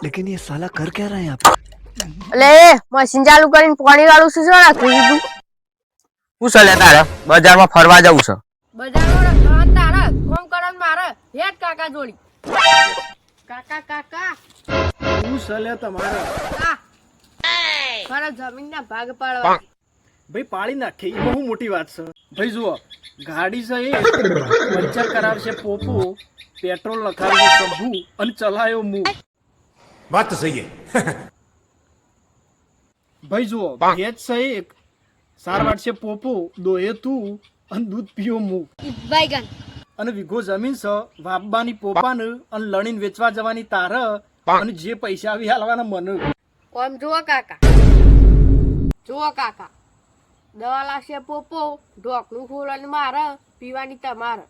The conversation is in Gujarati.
लेकिन ये साला कर क्या रहा है यहाँ पे? એટલે મશીન ચાલુ કરીને પાણી વાળું શું રાખી દીધું? શું ચાલે તારે બજારમાં ફરવા જવું છે? બજારમાં રખડવાનું તારે, કોમ કરવાનું મારે. હેડ કાકા જોડી. કાકા કાકા શું ચાલે તમારે? આ મારા જમીનના ભાગ પાડવા. ભાઈ પાડી નાખે એમાં શું મોટી વાત છે? ભાઈ જુઓ, ગાડી છે એ પંચર કરાવશે પોપો, પેટ્રોલ લખાવશે શંભુ અને ચલાયો મુ. बात तो सही है. ભાઈ જુઓ, ભેજ છે એક, સાર વાટશે પોપો, દોહે તું અને દૂધ પીઓ મુ. બાયગન અને વીઘો જમીન છે વાપવાની પોપાને અને લણીને વેચવા જવાની તાર અને જે પૈસા આવી હાલવાના મને. કોમ જુઓ કાકા, જુઓ કાકા, દવા લાગશે પોપો, ઢોકનું ખોલવાનું મારે, પીવાની તમારે.